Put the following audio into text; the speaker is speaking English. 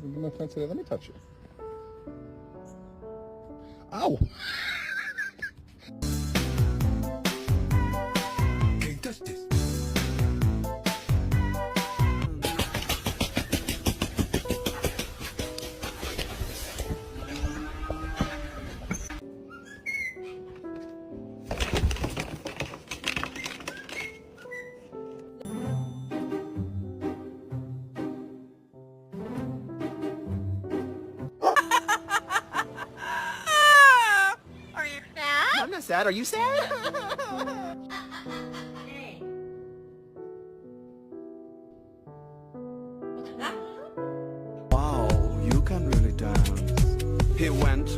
My friend said, let me touch you. Ow! Can't touch this. Are you sad? I'm not sad. Are you sad? Hey. Wow, you can really dance. He went.